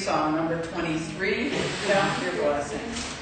song number 23, Count Your Blessings.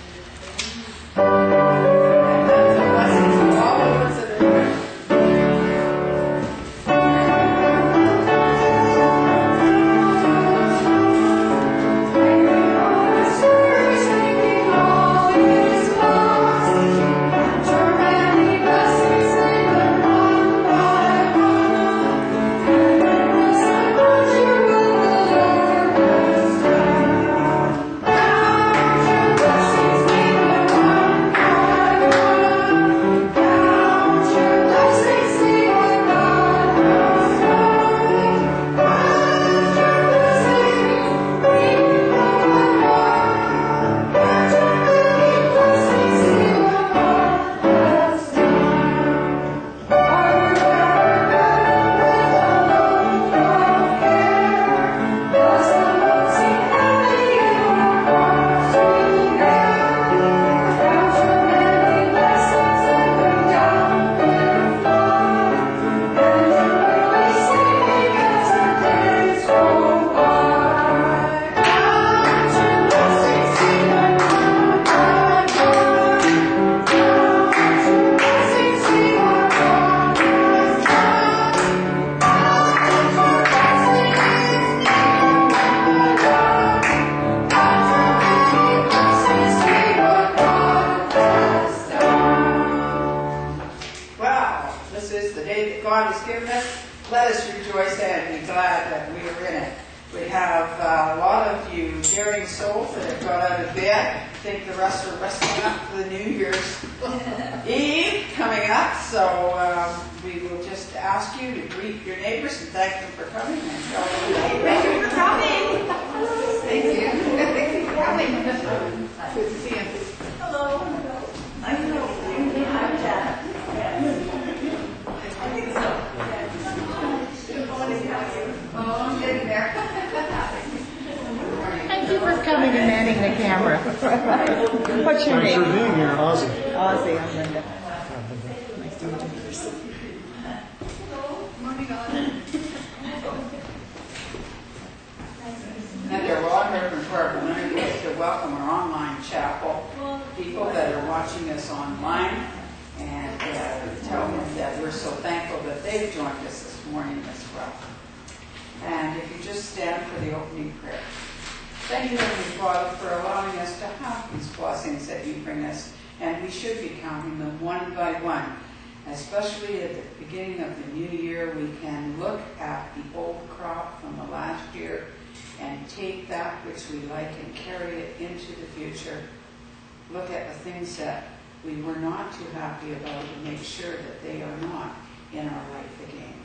Look at the things that we were not too happy about and make sure that they are not in our life again.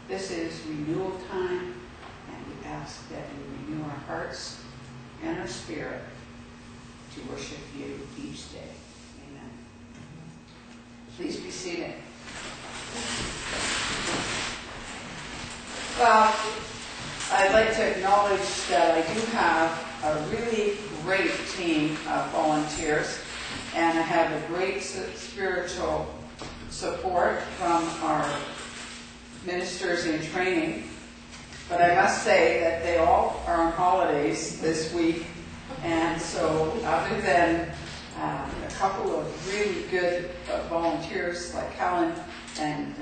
This is renewal time, and we ask that we renew our hearts and our spirit to worship you each day. Amen. Please be seated. Well, I'd like to acknowledge that I do have a really great team of volunteers, and I have a great spiritual support from our ministers in training. But I must say that they all are on holidays this week, and so other than a couple of really good volunteers like Helen and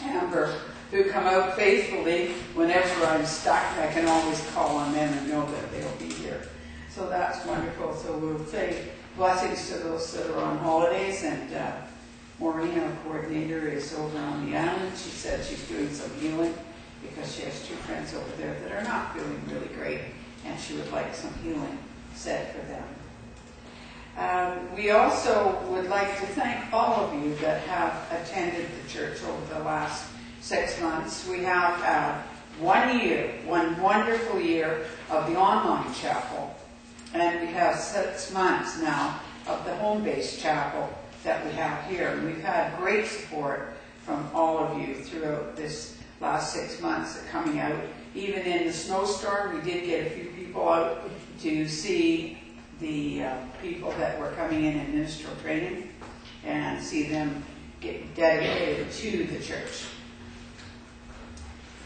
Amber, who come out faithfully whenever I'm stuck, I can always call on them and know that they'll be here. So that's wonderful. So we'll say blessings to those that are on holidays, and Maureen, our coordinator, is over on the island. She said she's doing some healing because she has two friends over there that are not feeling really great, and she would like some healing said for them. We also would like to thank all of you that have attended the church over the last 6 months. We have one wonderful year of the online chapel, and we have 6 months now of the home-based chapel that we have here. And we've had great support from all of you throughout this last 6 months coming out. Even in the snowstorm, we did get a few people out to see the people that were coming in ministerial training and see them get dedicated to the church.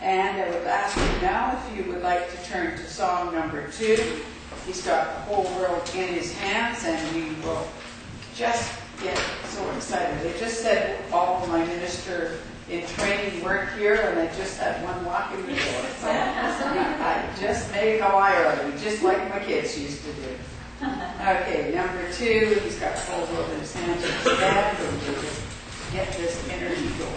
And I would ask you now if you would like to turn to song number 2. He's got the whole world in his hands, and we will just get so excited. They just said all of my minister in training weren't here, and I just had one walk in the door. So I just made Hawaii already, just like my kids used to do. Okay, number 2, he's got the whole world in his hands. And we'll just get this energy going.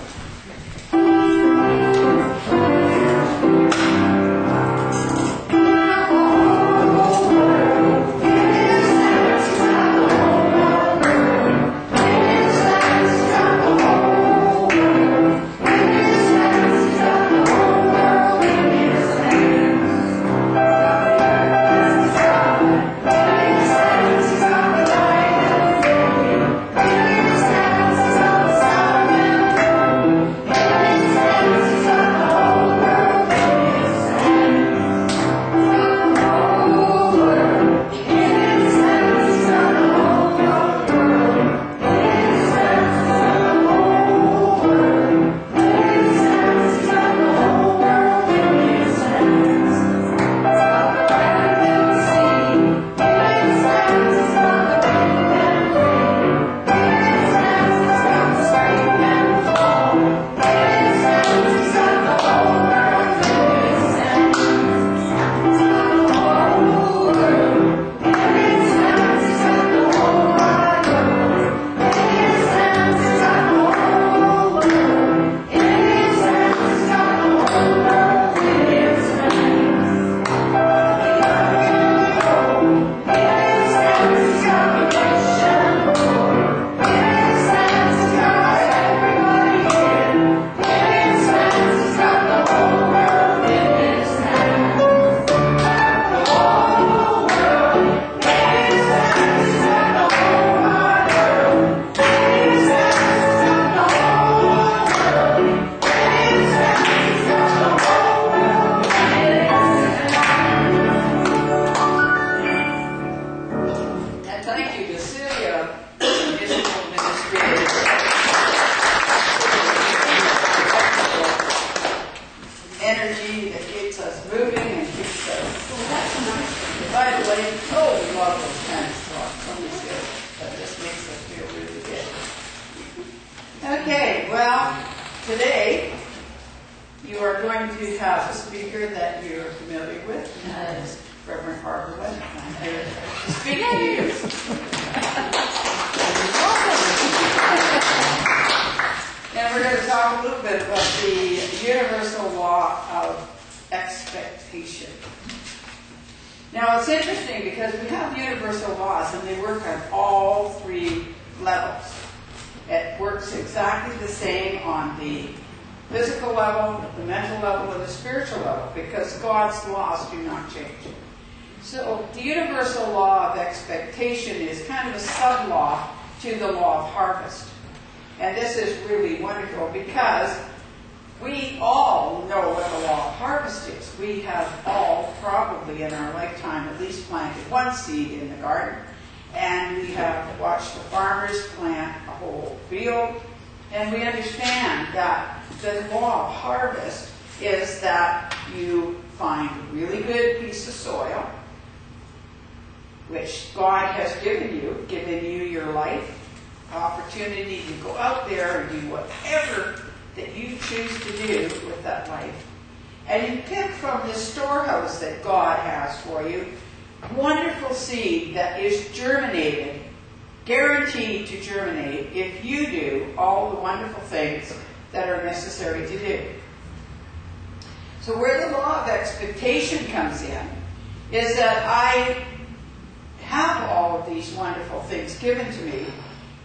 Okay, well, today you are going to have a speaker that you're familiar with, and that is Reverend Barb. I'm here to speak to you. And we're going to talk a little bit about the universal law of expectation. Now, it's interesting because we have universal laws, and they work on all 3 levels. It works exactly the same on the physical level, the mental level, and the spiritual level, because God's laws do not change. So the universal law of expectation is kind of a sub-law to the law of harvest. And this is really wonderful because we all know what the law of harvest is. We have all probably in our lifetime at least planted one seed in the garden. And we have watched the farmers plant a whole field. And we understand that the law of harvest is that you find a really good piece of soil, which God has given you your life, opportunity to go out there and do whatever that you choose to do with that life. And you pick from the storehouse that God has for you wonderful seed that is germinated, guaranteed to germinate if you do all the wonderful things that are necessary to do. So where the law of expectation comes in is that I have all of these wonderful things given to me,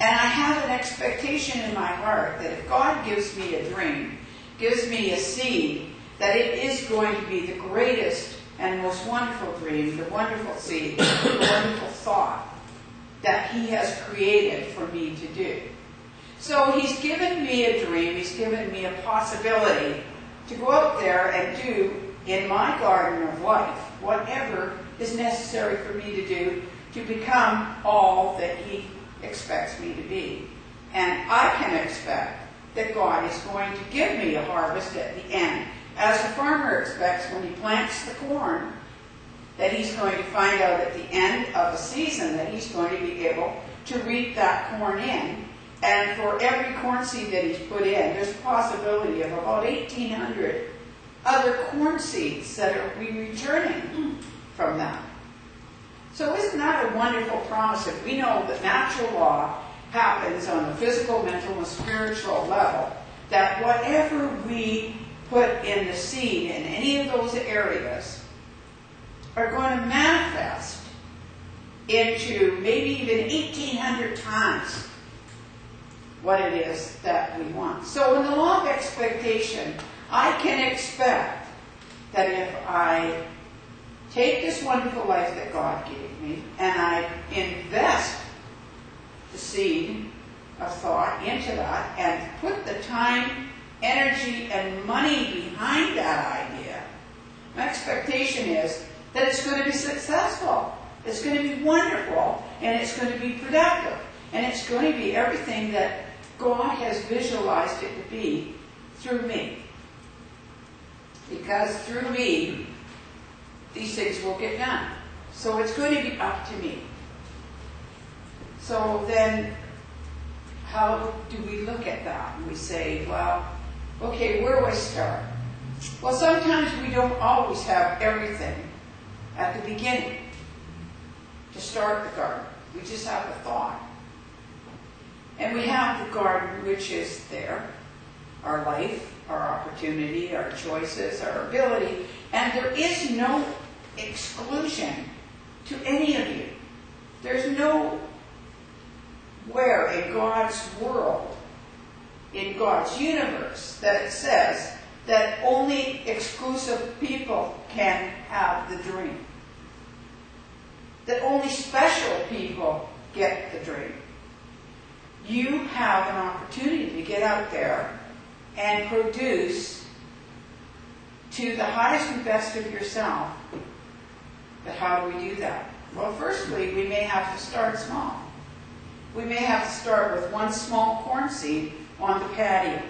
and I have an expectation in my heart that if God gives me a dream, gives me a seed, that it is going to be the greatest and most wonderful dream, the wonderful seed, the wonderful thought that He has created for me to do. So He's given me a dream, He's given me a possibility to go out there and do in my garden of life whatever is necessary for me to do to become all that He expects me to be. And I can expect that God is going to give me a harvest at the end as a farmer expects when he plants the corn, that he's going to find out at the end of a season that he's going to be able to reap that corn in. And for every corn seed that he's put in, there's a possibility of about 1,800 other corn seeds that are returning from that. So isn't that a wonderful promise? If we know that natural law happens on the physical, mental, and spiritual level, that whatever we put in the seed in any of those areas are going to manifest into maybe even 1,800 times what it is that we want. So in the law of expectation, I can expect that if I take this wonderful life that God gave me and I invest the seed of thought into that and put the time, energy, and money behind that idea, my expectation is that it's going to be successful, it's going to be wonderful, and it's going to be productive, and it's going to be everything that God has visualized it to be through me. Because through me, these things will get done. So it's going to be up to me. So then, how do we look at that? And we say, well, okay, where do I start? Well, sometimes we don't always have everything at the beginning to start the garden. We just have the thought. And we have the garden, which is there, our life, our opportunity, our choices, our ability, and there is no exclusion to any of you. There's no where in God's world, in God's universe, that it says that only exclusive people can have the dream. That only special people get the dream. You have an opportunity to get out there and produce to the highest and best of yourself. But how do we do that? Well, firstly, we may have to start small. We may have to start with one small corn seed on the patio.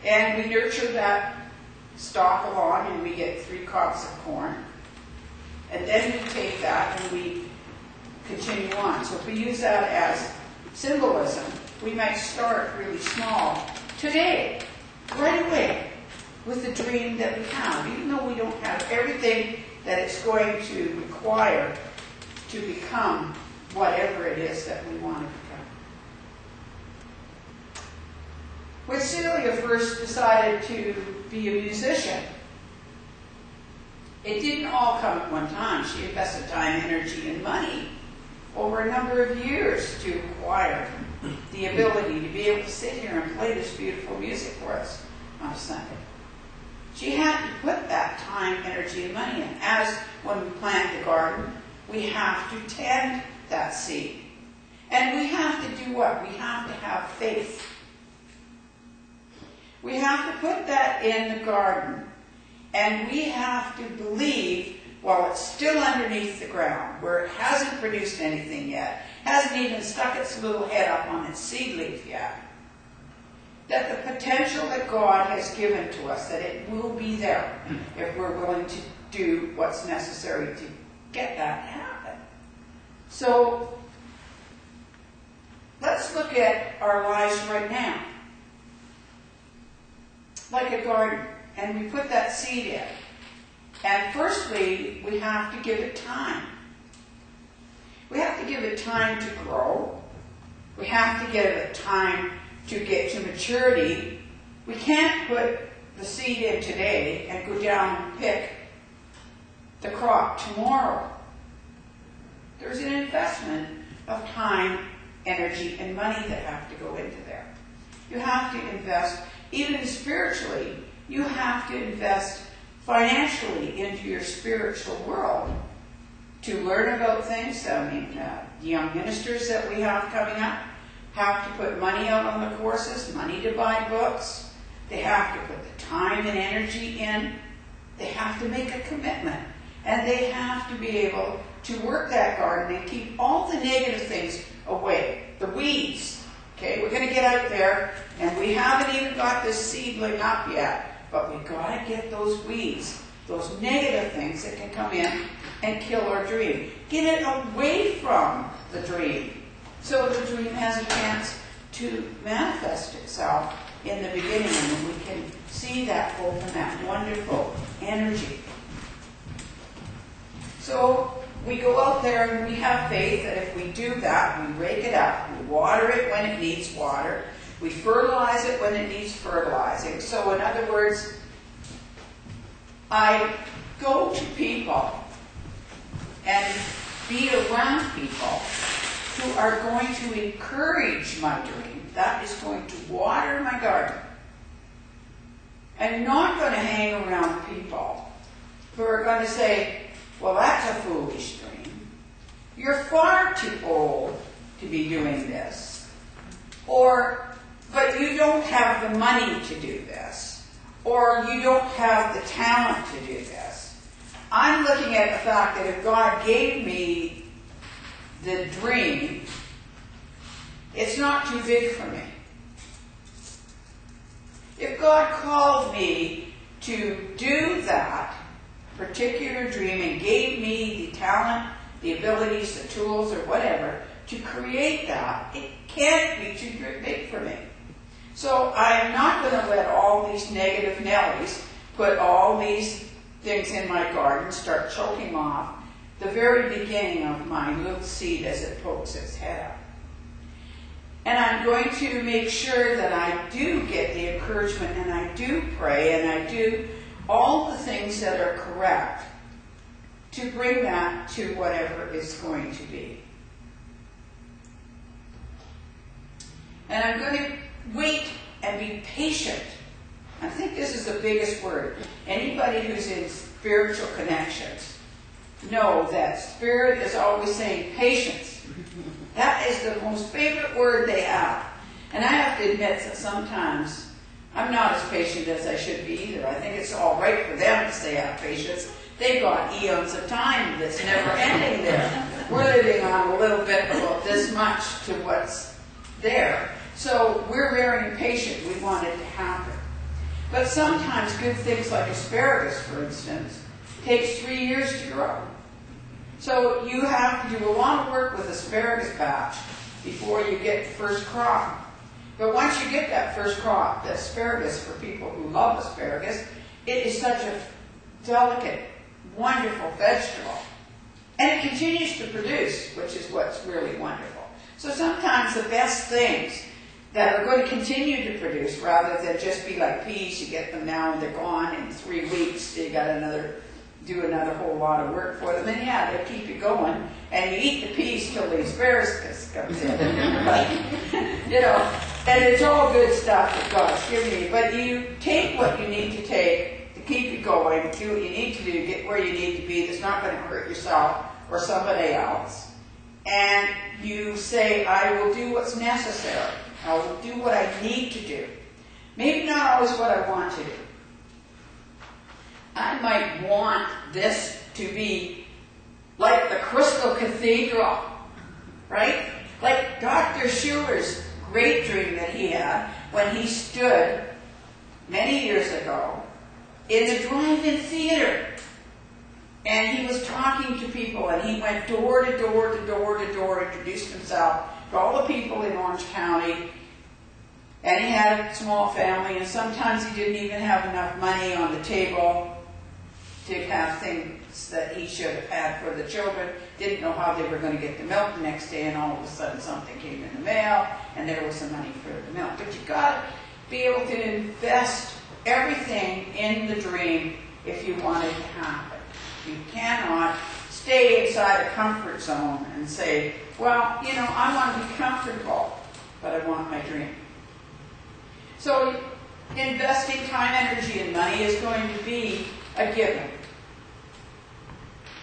And we nurture that stalk along and we get 3 cobs of corn. And then we take that and we continue on. So if we use that as symbolism, we might start really small today, right away, with the dream that we have, even though we don't have everything that it's going to require to become whatever it is that we want to become. When Celia first decided to be a musician, it didn't all come at one time. She invested time, energy, and money over a number of years to acquire the ability to be able to sit here and play this beautiful music for us on a Sunday. She had to put that time, energy, and money in. As when we plant the garden, we have to tend that seed. And we have to do what? We have to have faith. We have to put that in the garden, and we have to believe while it's still underneath the ground, where it hasn't produced anything yet, hasn't even stuck its little head up on its seed leaf yet, that the potential that God has given to us, that it will be there if we're willing to do what's necessary to get that to happen. So let's look at our lives right now. Like a garden, and we put that seed in. And firstly, we have to give it time. We have to give it time to grow. We have to give it time to get to maturity. We can't put the seed in today and go down and pick the crop tomorrow. There's an investment of time, energy, and money that have to go into there. You have to invest, even spiritually, you have to invest financially into your spiritual world to learn about things. I mean, the young ministers that we have coming up have to put money out on the courses, money to buy books. They have to put the time and energy in. They have to make a commitment. And they have to be able to work that garden and keep all the negative things away. The weeds. Okay, we're going to get out there, and we haven't even got this seedling up yet. but we gotta get those weeds, those negative things that can come in and kill our dream. Get it away from the dream, so the dream has a chance to manifest itself in the beginning, and we can see that hope and that wonderful energy. So we go out there and we have faith that if we do that, we rake it up, we water it when it needs water, we fertilize it when it needs fertilizing. So in other words, I go to people and be around people who are going to encourage my dream. That is going to water my garden. I'm not going to hang around people who are going to say, well, that's a foolish dream. You're far too old to be doing this. Or, but you don't have the money to do this. Or you don't have the talent to do this. I'm looking at the fact that if God gave me the dream, it's not too big for me. If God called me to do that particular dream and gave me the talent, the abilities, the tools, or whatever, to create that, it can't be too big for me. So I'm not going to let all these negative Nellies put all these things in my garden, start choking off the very beginning of my little seed as it pokes its head up. And I'm going to make sure that I do get the encouragement, and I do pray, and I do all the things that are correct to bring that to whatever it's going to be. And I'm going to wait and be patient. I think this is the biggest word. Anybody who's in spiritual connections know that Spirit is always saying patience. That is the most favorite word they have. And I have to admit that sometimes I'm not as patient as I should be either. I think it's all right for them to say have patience. They've got eons of time that's never ending there. We're living on a little bit about this much to what's there. So we're very impatient. We want it to happen. But sometimes good things like asparagus, for instance, takes 3 years to grow. So you have to do a lot of work with asparagus patch before you get the first crop. But once you get that first crop, the asparagus, for people who love asparagus, it is such a delicate, wonderful vegetable. And it continues to produce, which is what's really wonderful. So sometimes the best things that are going to continue to produce, rather than just be like peas, you get them now and they're gone in 3 weeks, you got do another whole lot of work for them, and yeah, they keep you going, and you eat the peas till the asparagus comes in. You know, and it's all good stuff that God's given you, but you take what you need to take to keep you going, do what you need to do, get where you need to be that's not going to hurt yourself or somebody else, and you say, I will do what's necessary. I will do what I need to do. Maybe not always what I want to do. I might want this to be like the Crystal Cathedral, right? Like Dr. Schuler's great dream that he had when he stood many years ago in the drive-in theater. And he was talking to people, and he went door to door to door to door, introduced himself to all the people in Orange County. And he had a small family, and sometimes he didn't even have enough money on the table to have things that he should have had for the children. Didn't know how they were going to get the milk the next day, and all of a sudden something came in the mail, and there was some money for the milk. But you got to be able to invest everything in the dream if you want it to happen. You cannot stay inside a comfort zone and say, well, you know, I want to be comfortable, but I want my dream. So investing time, energy, and money is going to be a given.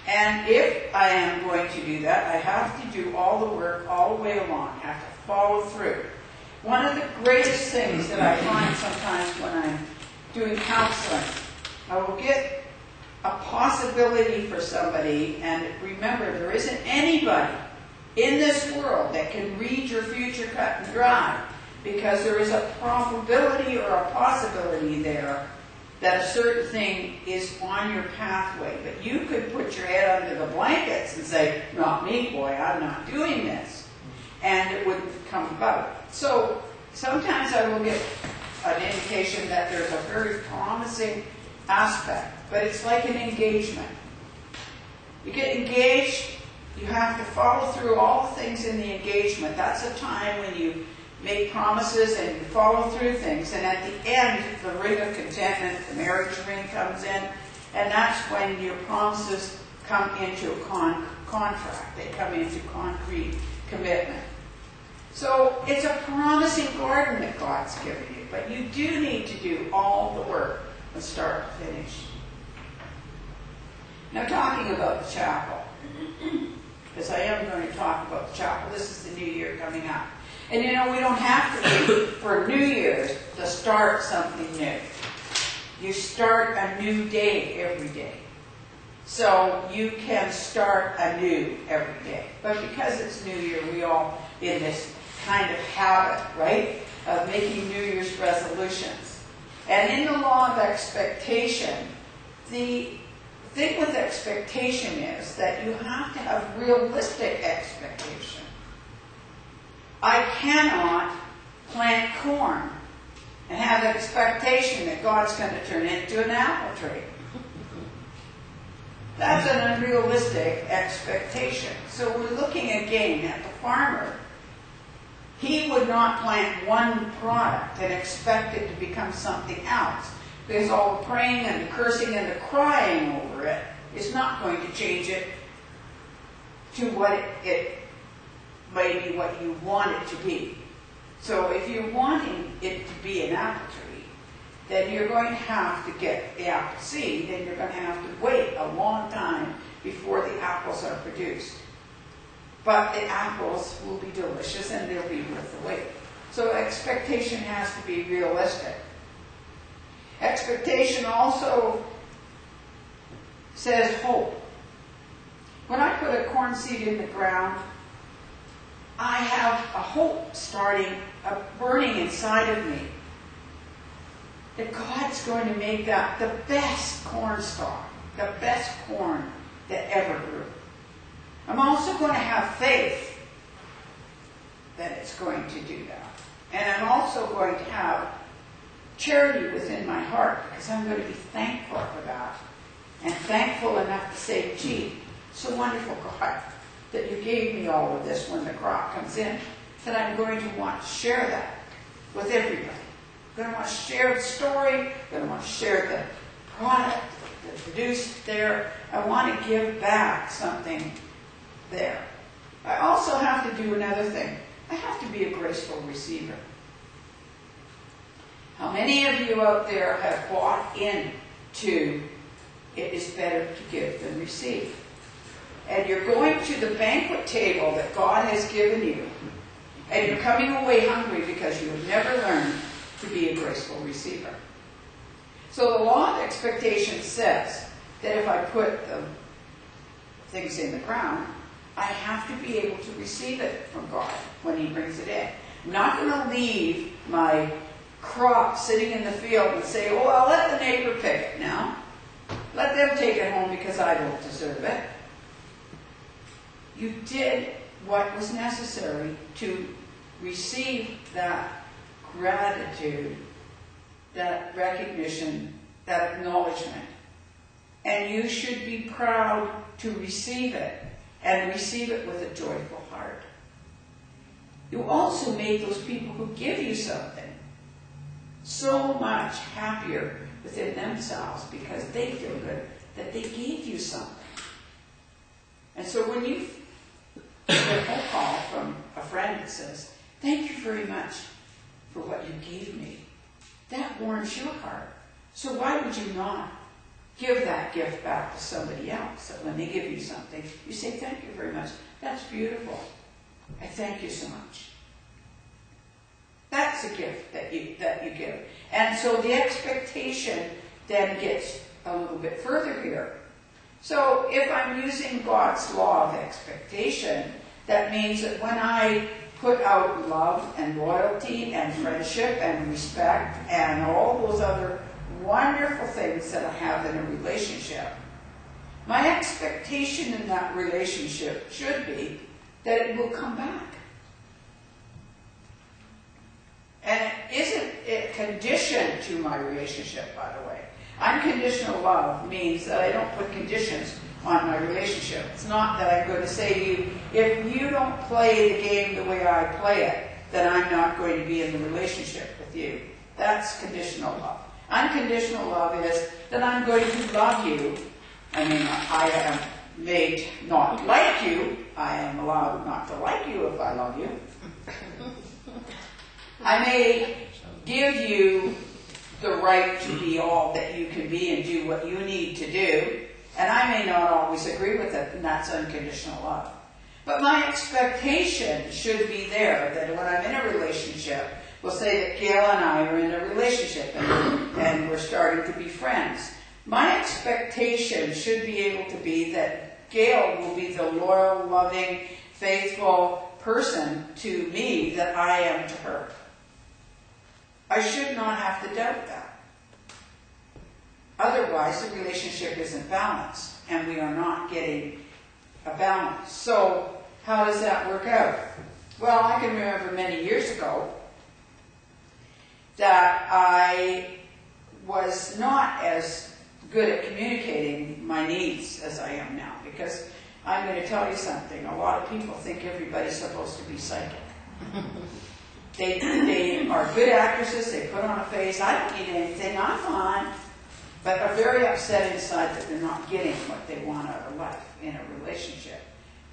And if I am going to do that, I have to do all the work all the way along. I have to follow through. One of the greatest things that I find sometimes when I'm doing counseling, I will get a possibility for somebody, and remember, there isn't anybody in this world that can read your future cut and dry, because there is a probability or a possibility there that a certain thing is on your pathway, but you could put your head under the blankets and say, not me, boy, I'm not doing this. And it wouldn't come about. So sometimes I will get an indication that there's a very promising aspect, but it's like an engagement. You get engaged, you have to follow through all the things in the engagement. That's a time when you make promises and you follow through things. And at the end, the ring of contentment, the marriage ring comes in, and that's when your promises come into a contract. They come into concrete commitment. So it's a promising garden that God's given you, but you do need to do all the work from start to finish. Now, talking about the chapel, because I am going to talk about the chapel. This is the new year coming up. And you know, we don't have to wait for New Year's to start something new. You start a new day every day. So you can start anew every day. But because it's New Year, we all in this kind of habit, right, of making New Year's resolutions. And in the law of expectation, the thing with expectation is that you have to have realistic expectation. I cannot plant corn and have an expectation that God's going to turn it into an apple tree. That's an unrealistic expectation. So we're looking again at the farmer. He would not plant one product and expect it to become something else, because all the praying and the cursing and the crying over it is not going to change it to what it may be what you want it to be. So if you're wanting it to be an apple tree, then you're going to have to get the apple seed, and you're going to have to wait a long time before the apples are produced. But the apples will be delicious and they'll be worth the wait. So expectation has to be realistic. Expectation also says hope. When I put a corn seed in the ground, I have a hope starting, a burning inside of me, that God's going to make that the best corn stalk, the best corn that ever grew. I'm also going to have faith that it's going to do that. And I'm also going to have charity within my heart, because I'm going to be thankful for that. And thankful enough to say, gee, so wonderful, God, that you gave me all of this when the crop comes in, that I'm going to want to share that with everybody. I'm going to want to share the story. I'm going to want to share the product that's produced there. I want to give back something there. I also have to do another thing. I have to be a graceful receiver. How many of you out there have bought into it is better to give than receive? And you're going to the banquet table that God has given you, and you're coming away hungry because you have never learned to be a graceful receiver. So the law of expectation says that if I put the things in the ground, I have to be able to receive it from God when He brings it in. I'm not going to leave my crop sitting in the field and say, oh, I'll let the neighbor pick it now. Let them take it home because I don't deserve it. You did what was necessary to receive that gratitude, that recognition, that acknowledgement. And you should be proud to receive it, and receive it with a joyful heart. You also make those people who give you something so much happier within themselves because they feel good that they gave you something. And so when you get a phone call from a friend that says, thank you very much for what you gave me, that warms your heart. So why would you not give that gift back to somebody else? That when they give you something, you say, thank you very much. That's beautiful. I thank you so much. That's a gift that you give. And so the expectation then gets a little bit further here. So if I'm using God's law of expectation, that means that when I put out love and loyalty and friendship and respect and all those other wonderful things that I have in a relationship, my expectation in that relationship should be that it will come back. And isn't it conditioned to my relationship, by the way? Unconditional love means that I don't put conditions on my relationship. It's not that I'm going to say to you, if you don't play the game the way I play it, then I'm not going to be in the relationship with you. That's conditional love. Unconditional love is that I'm going to love you. I mean, I am made not like you. I am allowed not to like you if I love you. I may give you the right to be all that you can be and do what you need to do, and I may not always agree with it, and that's unconditional love. But my expectation should be there that when I'm in a relationship, we'll say that Gail and I are in a relationship and we're starting to be friends. My expectation should be able to be that Gail will be the loyal, loving, faithful person to me that I am to her. I should not have to doubt that. Otherwise, the relationship isn't balanced, and we are not getting a balance. So, how does that work out? Well, I can remember many years ago that I was not as good at communicating my needs as I am now, because I'm going to tell you something. A lot of people think everybody's supposed to be psychic. They are good actresses, they put on a face, I don't need anything, I'm fine, but are very upset inside that they're not getting what they want out of life in a relationship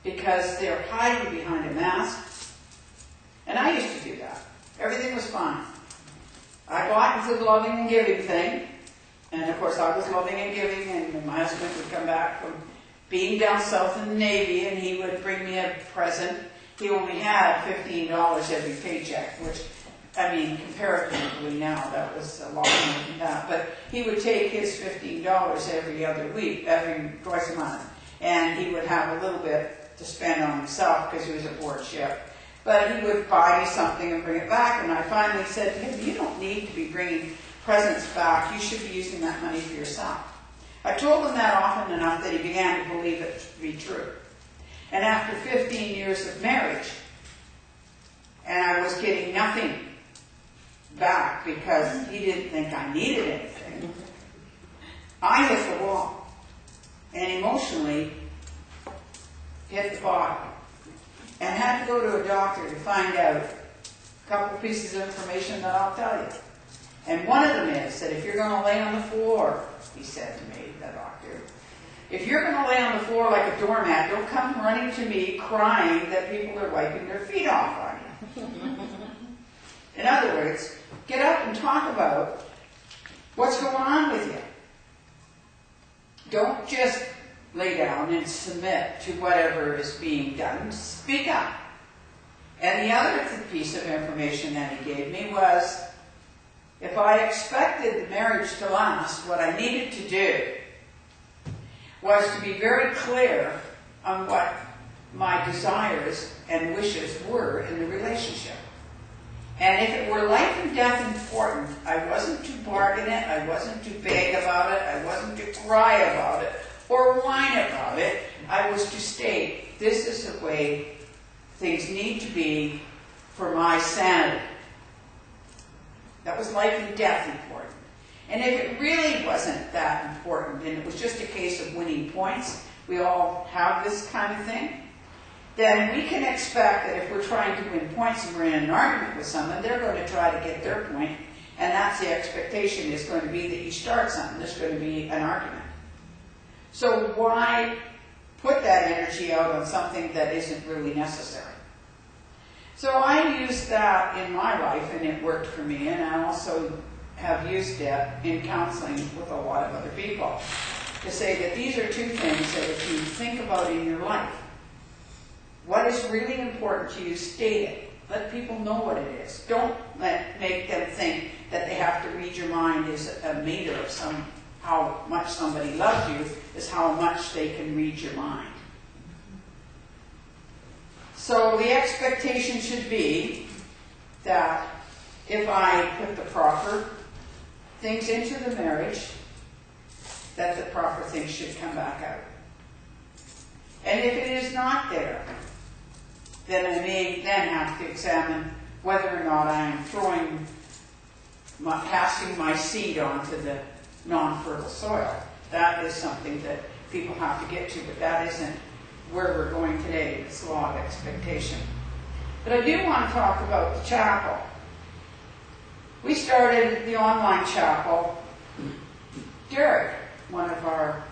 because they're hiding behind a mask. And I used to do that. Everything was fine. I got into the loving and giving thing, and of course I was loving and giving, and my husband would come back from being down south in the Navy and he would bring me a present. He only had $15 every paycheck, which, I mean, comparatively now, that was a lot more than that. But he would take his $15 every other week, twice a month, and he would have a little bit to spend on himself because he was aboard ship. But he would buy me something and bring it back, and I finally said to him, you don't need to be bringing presents back. You should be using that money for yourself. I told him that often enough that he began to believe it to be true. And after 15 years of marriage, and I was getting nothing back because he didn't think I needed anything, I hit the wall and emotionally hit the bottom and had to go to a doctor to find out a couple pieces of information that I'll tell you. And one of them is that if you're going to lay on the floor, he said to me, the doctor, if you're going to lay on the floor like a doormat, don't come running to me crying that people are wiping their feet off on you. In other words, get up and talk about what's going on with you. Don't just lay down and submit to whatever is being done. Speak up. And the other piece of information that he gave me was, if I expected the marriage to last, what I needed to do was to be very clear on what my desires and wishes were in the relationship. And if it were life and death important, I wasn't to bargain it, I wasn't to beg about it, I wasn't to cry about it, or whine about it. I was to state, this is the way things need to be for my sanity. That was life and death important. And if it really wasn't that important, and it was just a case of winning points, we all have this kind of thing, then we can expect that if we're trying to win points and we're in an argument with someone, they're going to try to get their point, and that's the expectation is going to be that you start something, there's going to be an argument. So why put that energy out on something that isn't really necessary? So I used that in my life, and it worked for me, and I also have used it in counseling with a lot of other people to say that these are two things that if you think about in your life, what is really important to you, state it. Let people know what it is. Don't make them think that they have to read your mind as a meter of how much somebody loves you is how much they can read your mind. So the expectation should be that if I put the proper things into the marriage that the proper things should come back out. And if it is not there, then I may then have to examine whether or not I am passing my seed onto the non-fertile soil. That is something that people have to get to, but that isn't where we're going today. It's law of expectation. But I do want to talk about the chapel. We started the online chapel. Derrick, one of our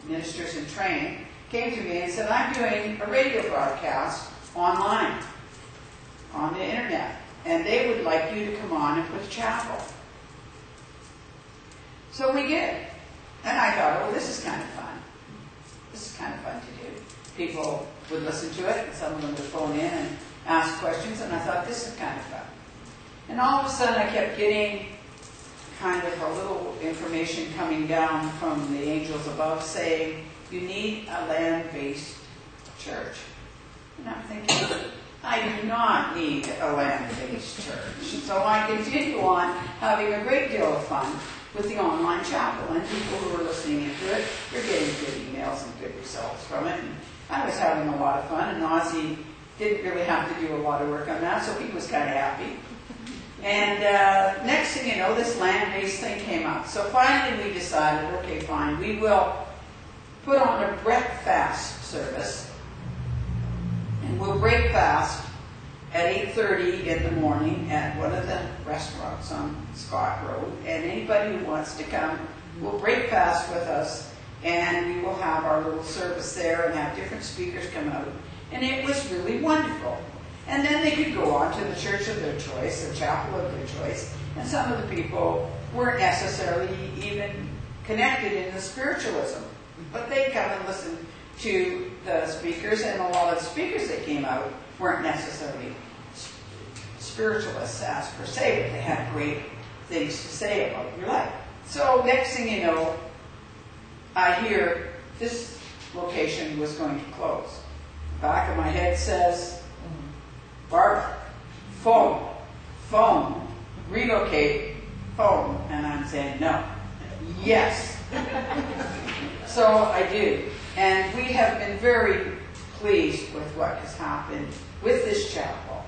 ministers in training, came to me and said, I'm doing a radio broadcast online, on the internet, and they would like you to come on and put a chapel. So we did. And I thought, oh, this is kind of fun. This is kind of fun to do. People would listen to it, and some of them would phone in and ask questions, and I thought, this is kind of fun. And all of a sudden I kept getting kind of a little information coming down from the angels above saying, you need a land-based church. And I'm thinking, I do not need a land-based church. So I continue on having a great deal of fun with the online chapel, and people who are listening into it, they're getting good emails and good results from it. And I was having a lot of fun, and Ozzy didn't really have to do a lot of work on that, so he was kind of happy. And next thing you know, this land-based thing came up. So finally we decided, okay, fine, we will put on a breakfast service, and we'll break fast at 8:30 in the morning at one of the restaurants on Scott Road, and anybody who wants to come will break fast with us, and we will have our little service there and have different speakers come out. And it was really wonderful. And then they could go on to the church of their choice, the chapel of their choice, and some of the people weren't necessarily even connected in the spiritualism, but they'd come and listen to the speakers, and a lot of the speakers that came out weren't necessarily spiritualists as per se, but they had great things to say about your life. So next thing you know, I hear this location was going to close. The back of my head says, Barb, phone, relocate, phone. And I'm saying, no. Yes. So I do. And we have been very pleased with what has happened with this chapel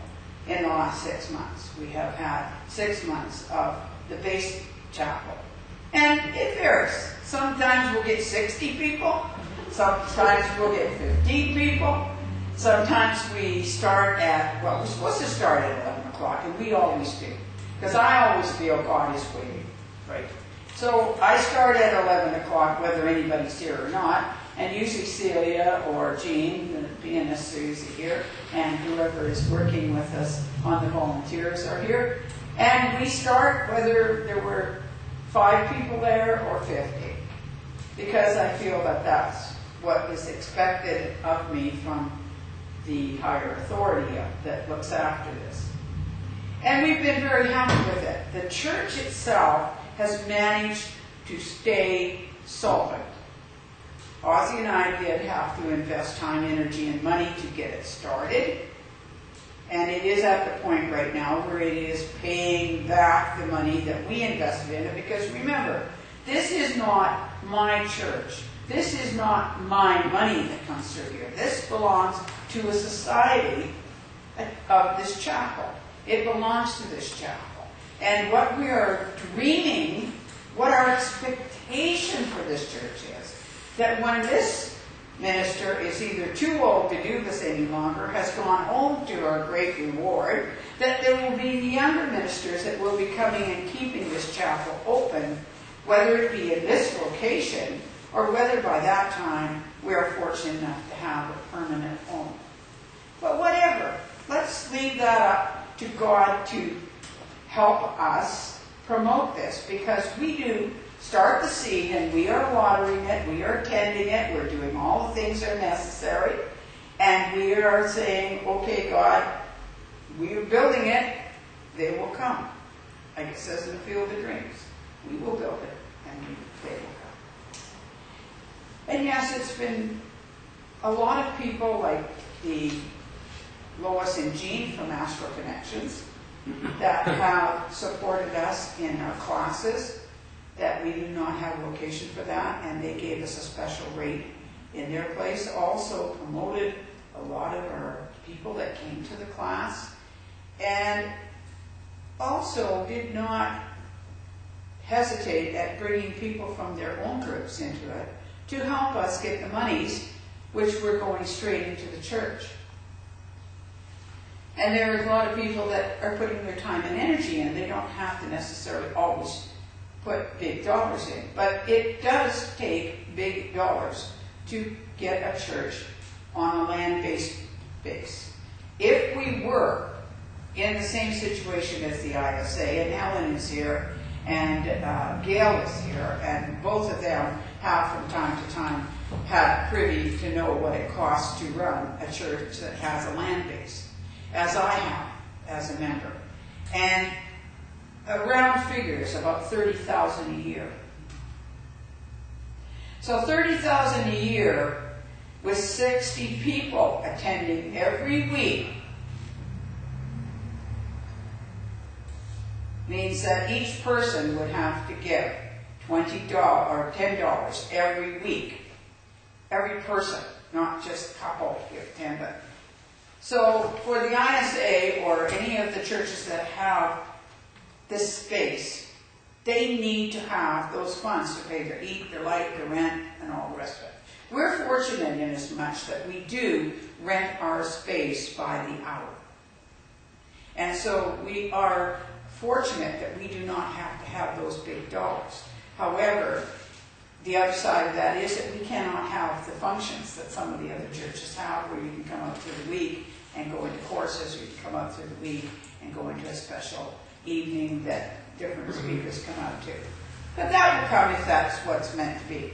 in the last 6 months. We have had 6 months of the base chapel. And it varies. Sometimes we'll get 60 people. Sometimes we'll get 15 people. Sometimes we start at, well, we're supposed to start at 11 o'clock, and we always do. Because I always feel God is waiting, right? So I start at 11 o'clock, whether anybody's here or not, and usually Celia or Jean, the pianist who's here, and whoever is working with us on the volunteers are here. And we start whether there were 5 people there or 50, because I feel that that's what is expected of me from the higher authority that looks after this. And we've been very happy with it. The church itself has managed to stay solvent. Ozzy and I did have to invest time, energy, and money to get it started. And it is at the point right now where it is paying back the money that we invested in it. Because remember, this is not my church. This is not my money that comes through here. This belongs to a society of this chapel. It belongs to this chapel. And what we are dreaming, what our expectation for this church is, that when this minister is either too old to do this any longer, has gone home to our great reward, that there will be the younger ministers that will be coming and keeping this chapel open, whether it be in this location or whether by that time we are fortunate enough to have a permanent home. But whatever, let's leave that up to God to help us promote this, because we do start the seed and we are watering it, we are tending it, we're doing all the things that are necessary, and we are saying, okay, God, we are building it, they will come. Like it says in the Field of Dreams, we will build it, and they will come. And yes, it's been a lot of people like the Lois and Jean from Astral Connections that have supported us in our classes, that we do not have a location for that, and they gave us a special rate in their place. Also promoted a lot of our people that came to the class, and also did not hesitate at bringing people from their own groups into it to help us get the monies which were going straight into the church. And there are a lot of people that are putting their time and energy in. They don't have to necessarily always put big dollars in. But it does take big dollars to get a church on a land-based base. If we were in the same situation as the ISA, and Ellen is here, and Gail is here, and both of them have from time to time had privy to know what it costs to run a church that has a land base, as I have as a member. And round figures, about $30,000 a year. So $30,000 a year with 60 people attending every week means that each person would have to give $20 or $10 every week. Every person, not just a couple give 10. But so for the ISA or any of the churches that have this space, they need to have those funds to pay their eat, their light, their rent, and all the rest of it. We're fortunate in as much that we do rent our space by the hour. And so we are fortunate that we do not have to have those big dollars. However, the other side of that is that we cannot have the functions that some of the other churches have, where you can come out through the week and go into courses, or you can come out through the week and go into a special evening that different speakers come out to. But that will come if that's what's meant to be.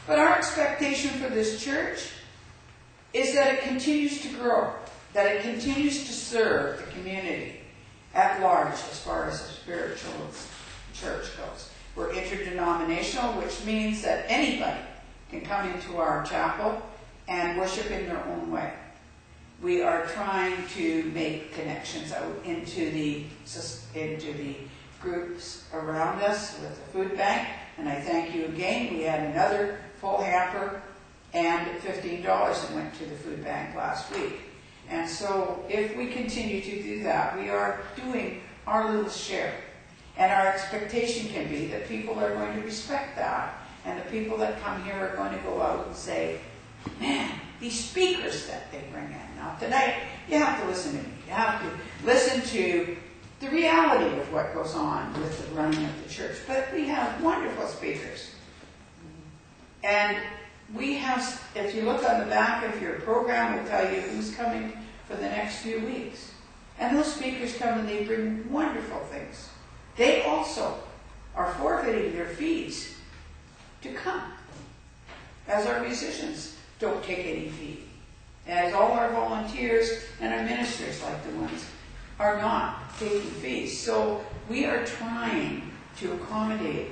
But our expectation for this church is that it continues to grow, that it continues to serve the community at large as far as the spiritual church goes. We're interdenominational, which means that anybody can come into our chapel and worship in their own way. We are trying to make connections out into the groups around us with the food bank, and I thank you again. We had another full hamper and $15 that went to the food bank last week. And so if we continue to do that, we are doing our little share. And our expectation can be that people are going to respect that, and the people that come here are going to go out and say, man, these speakers that they bring in. Now tonight, you have to listen to me. You have to listen to the reality of what goes on with the running of the church. But we have wonderful speakers. And we have, if you look on the back of your program, it will tell you who's coming for the next few weeks. And those speakers come and they bring wonderful things. They also are forfeiting their fees to come, as our musicians don't take any fee, as all our volunteers and our ministers, like the ones, are not taking fees. So we are trying to accommodate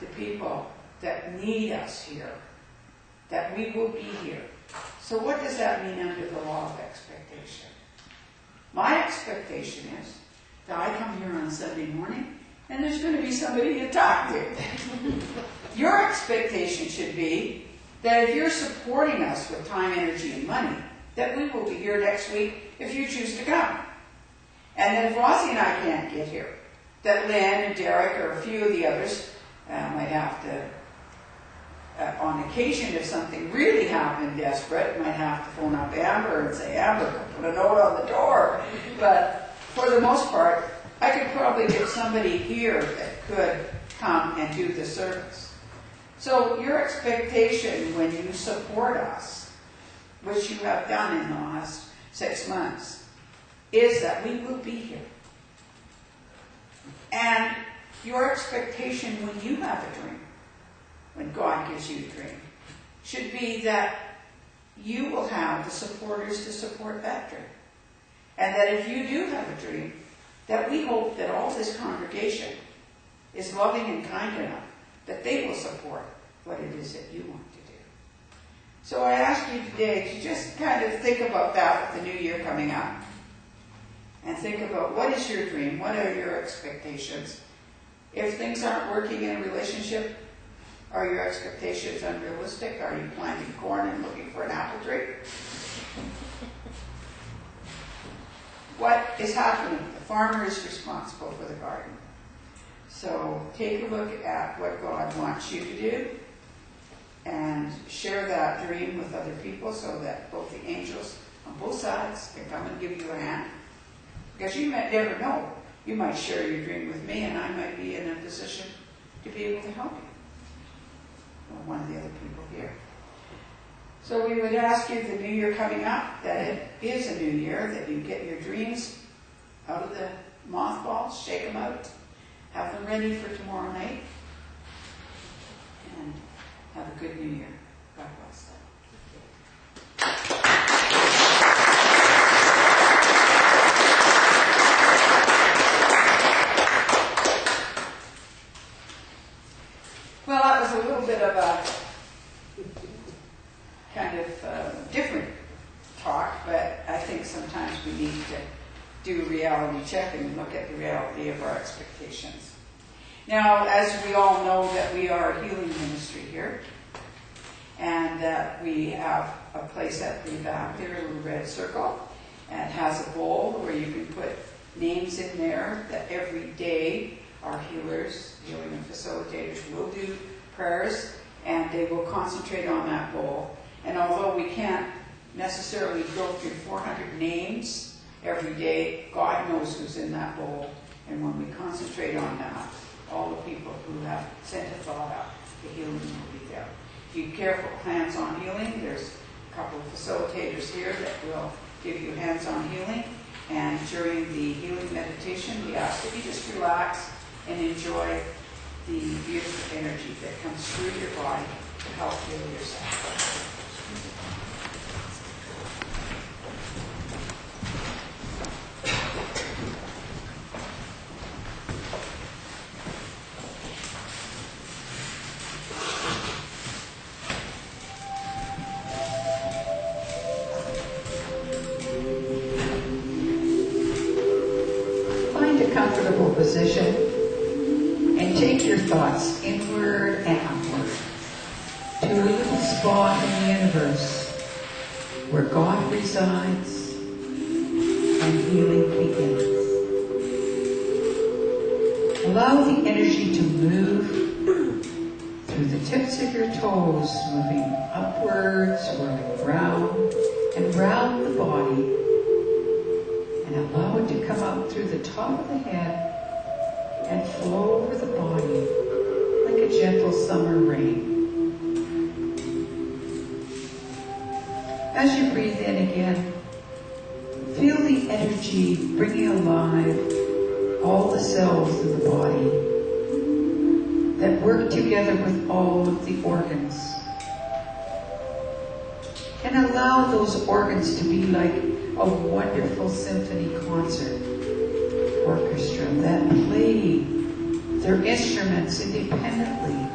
the people that need us here, that we will be here. So what does that mean under the law of expectation? My expectation is that I come here on Sunday morning and there's going to be somebody to talk to. Your expectation should be that if you're supporting us with time, energy, and money, that we will be here next week if you choose to come. And then if Rosie and I can't get here, that Lynn and Derrick or a few of the others might have to, on occasion, if something really happened desperate, might have to phone up Amber and say, Amber, put a note on the door. But for the most part, I could probably get somebody here that could come and do the service. So your expectation when you support us, which you have done in the last 6 months, is that we will be here. And your expectation when you have a dream, when God gives you a dream, should be that you will have the supporters to support that dream. And that if you do have a dream, that we hope that all this congregation is loving and kind enough that they will support what it is that you want to do. So I ask you today to just kind of think about that with the new year coming up. and think about what is your dream, what are your expectations. If things aren't working in a relationship, are your expectations unrealistic? Are you planting corn and looking for an apple tree? What is happening? The farmer is responsible for the garden. So take a look at what God wants you to do and share that dream with other people so that both the angels on both sides can come and give you a hand. Because you might never know. You might share your dream with me and I might be in a position to be able to help you. Or one of the other people here. So we would ask you, the new year coming up, that it is a new year, that you get your dreams out of the mothballs, shake them out, have them ready for tomorrow night, and have a good new year. God bless them. Well, that was a little bit of a kind of different talk, but I think sometimes we need to do a reality check and look at the reality of our expectations. Now, as we all know, that we are a healing ministry here, and that we have a place at the back there, a little red circle, and it has a bowl where you can put names in there that every day our healers, healing and facilitators will do prayers, and they will concentrate on that bowl. And although we can't necessarily go through 400 names every day, God knows who's in that bowl. And when we concentrate on that, all the people who have sent a thought up, the healing will be there. Be careful, hands-on healing. There's a couple of facilitators here that will give you hands-on healing. And during the healing meditation, we ask that you just relax and enjoy the beautiful energy that comes through your body to help heal yourself. Find a comfortable position and take your thoughts inward and upward to a little spot in the universe where God resides and healing begins. Allow the energy to move through the tips of your toes, moving upwards, swirling round and round the body, and allow it to come out through the top of the head and flow over the body like a gentle summer rain. As you breathe in again, feel the energy bringing alive all the cells in the body that work together with all of the organs. And allow those organs to be like a wonderful symphony concert orchestra that play their instruments independently,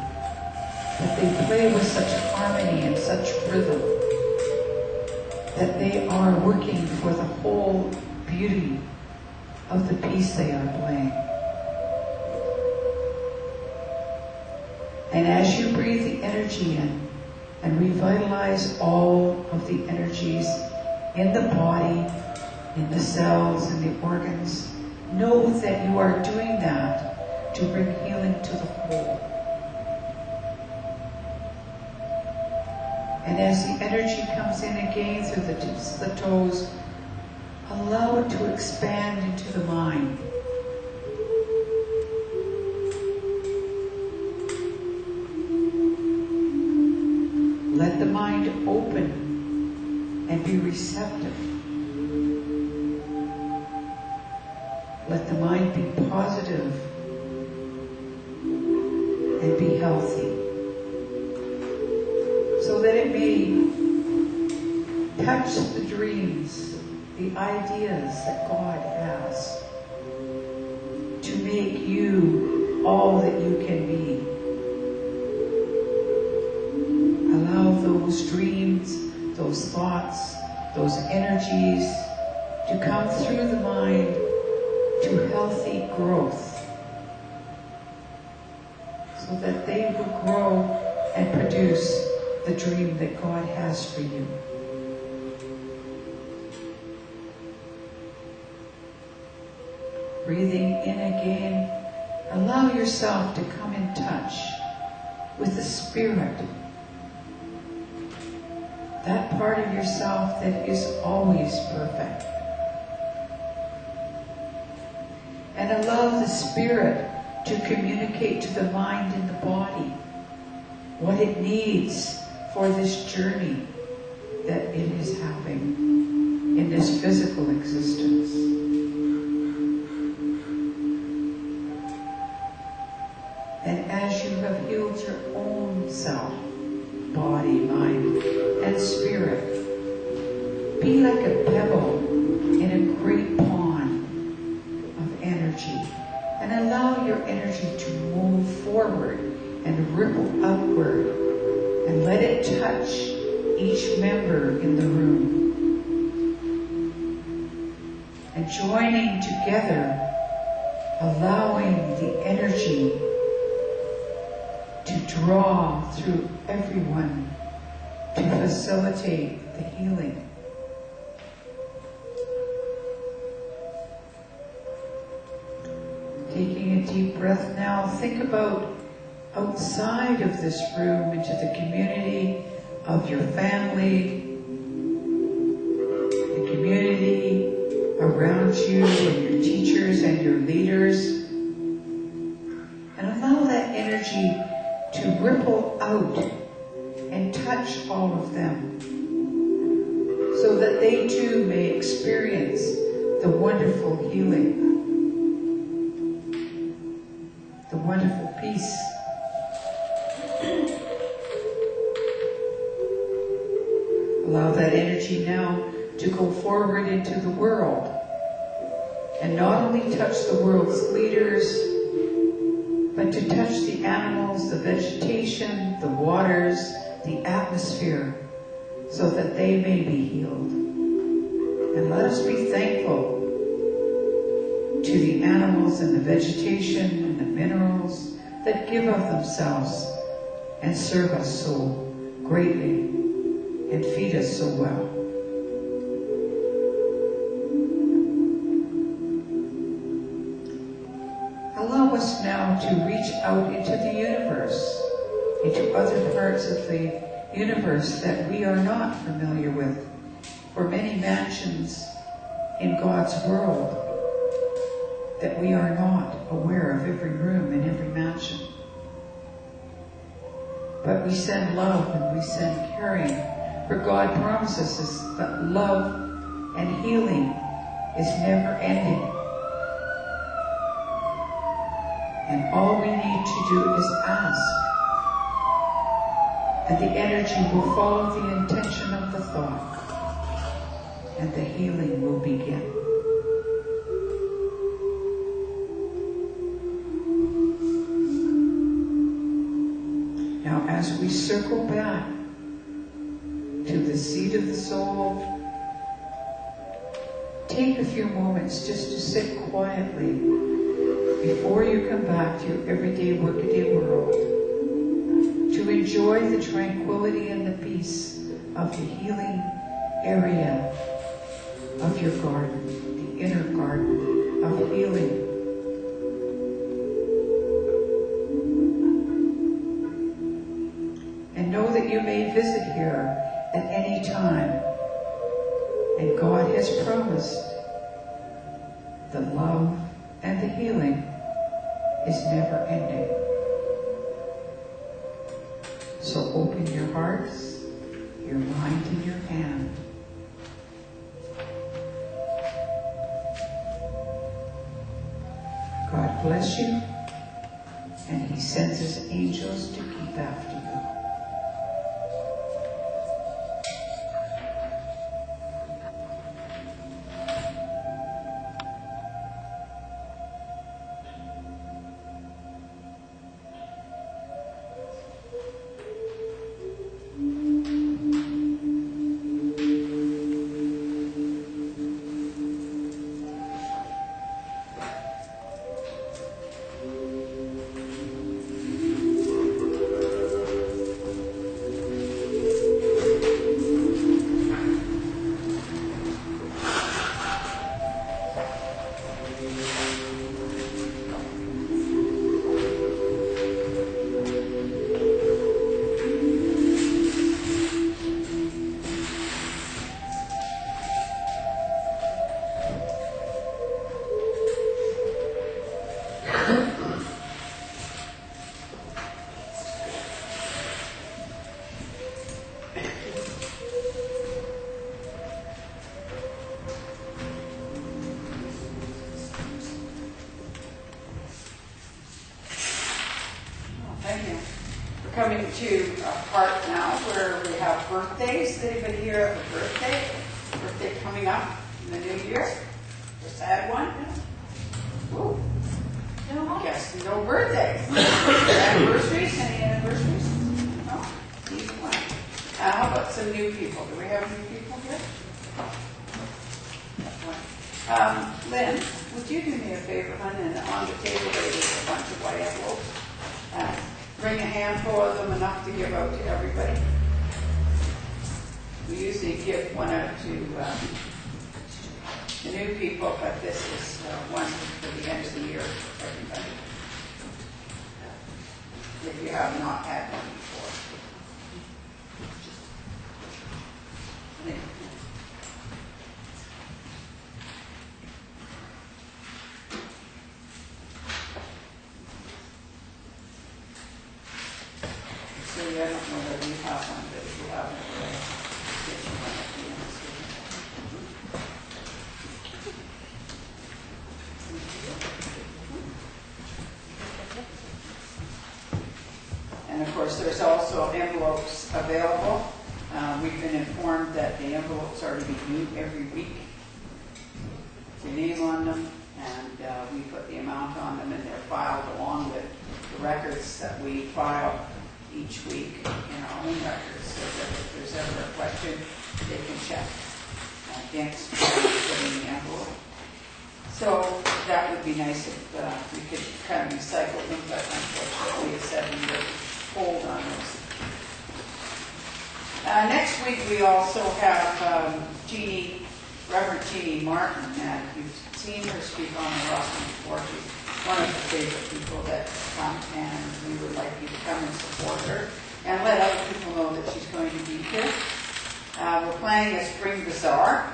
but they play with such harmony and such rhythm that they are working for the whole beauty of the piece they are playing. And as you breathe the energy in and revitalize all of the energies in the body, in the cells, in the organs, know that you are doing that to bring healing to the whole. And as the energy comes in again through the tips of the toes, allow it to expand into the mind. Let the mind open and be receptive. Let the mind be positive and be healthy, so that it may touch the dreams, the ideas that God has to make you all that you can be. Allow those dreams, those thoughts, those energies to come through the mind to healthy growth, so that they will grow and produce the dream that God has for you. Breathing in again, allow yourself to come in touch with the Spirit, that part of yourself that is always perfect. And allow the Spirit to communicate to the mind and the body what it needs for this journey that it is having in this physical existence. And as you have healed your own self, body, mind, and spirit, be like a pebble in a great pond of energy, and allow your energy to move forward and ripple outward, and let it touch each member in the room. And joining together, allowing the energy to draw through everyone to facilitate the healing. Taking a deep breath now, think about outside of this room into the community of your family, the community around you, and your teachers and your leaders, and allow that energy to ripple out and touch all of them, so that they too may experience the wonderful healing, the wonderful peace. Allow that energy now to go forward into the world, and not only touch the world's leaders, but to touch the animals, the vegetation, the waters, the atmosphere, so that they may be healed. And let us be thankful to the animals and the vegetation and the minerals that give of themselves and serve us so greatly and feed us so well. Allow us now to reach out into the universe, into other parts of the universe that we are not familiar with. For many mansions in God's world that we are not aware of every room in every mansion. But we send love and we send caring, for God promises us that love and healing is never ending. And all we need to do is ask, and the energy will follow the intention of the thought, and the healing will begin. Now, as we circle back to the seat of the soul, take a few moments just to sit quietly before you come back to your everyday, workaday world, to enjoy the tranquility and the peace of the healing area of your garden, the inner garden of healing. And know that you may visit here at any time, and God has promised the love and the healing is never ending. So open your hearts, your mind, and your hand. God bless you, and He sends His angels to keep after you. coming to a part now where we have birthdays. Anybody here have a birthday? Birthday coming up in the new year? A sad one? Woo. No, guess no birthdays. Anniversaries? Any anniversaries? No? Easy one. How about some new people? Do we have new people here? Lynn, would you do me a favor, hon, and on the table there is a bunch of white envelopes. Bring a handful of them, enough to give out to everybody. We usually give one out to the new people, but this is one for the end of the year for everybody. If you have not had one before. So I don't know whether you have one, but if you haven't, get you one at the end. And of course, there's also envelopes available. We've been informed that the envelopes are to be new every week. Your name on them, and we put the amount on them, and they're filed along with the records that we file each week in our own records, so that if there's ever a question, they can check against putting the envelope. So that would be nice if we could kind of recycle them, but unfortunately it's 7-year hold on those. Next week we also have Reverend Jeannie Martin, and you've seen her speak on the Rocking before. She's one of the favorite people that come, and we would like you to come and support her and let other people know that she's going to be here. We're planning a spring bazaar,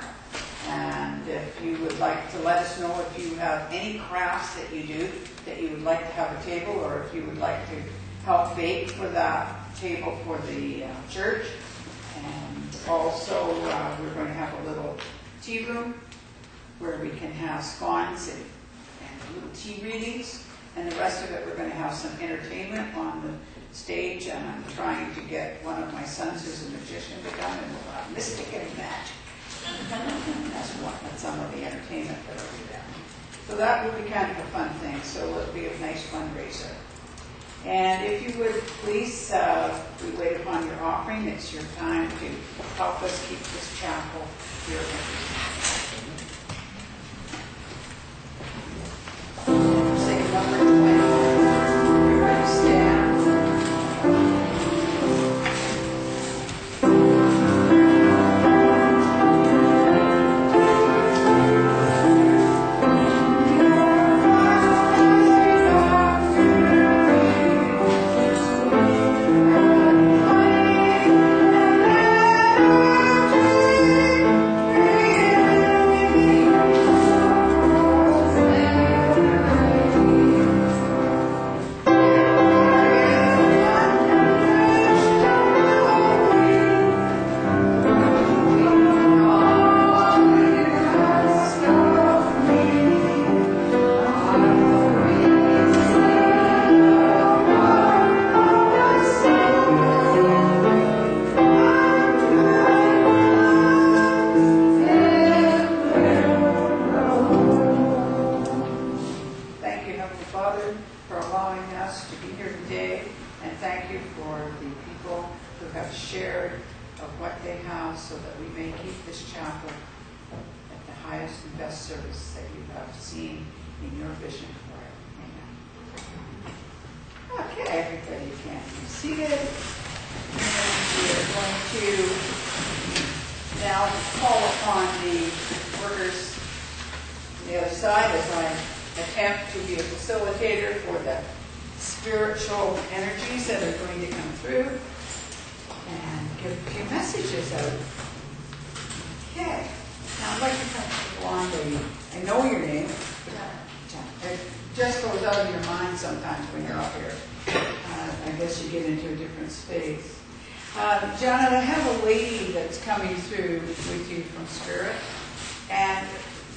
and if you would like to let us know if you have any crafts that you do that you would like to have a table, or if you would like to help bake for that table for the church. And also we're going to have a little tea room where we can have scones and little tea readings, and the rest of it we're going to have some entertainment on the stage, and I'm trying to get one of my sons who's a magician to come, and we'll have mystic and magic. That's some of the entertainment that will be there. So that will be kind of a fun thing, so it'll be a nice fundraiser. And if you would please, we wait upon your offering. It's your time to help us keep this chapel here. Sing number 20. Everybody stand. Janet, I have a lady that's coming through with you from Spirit, and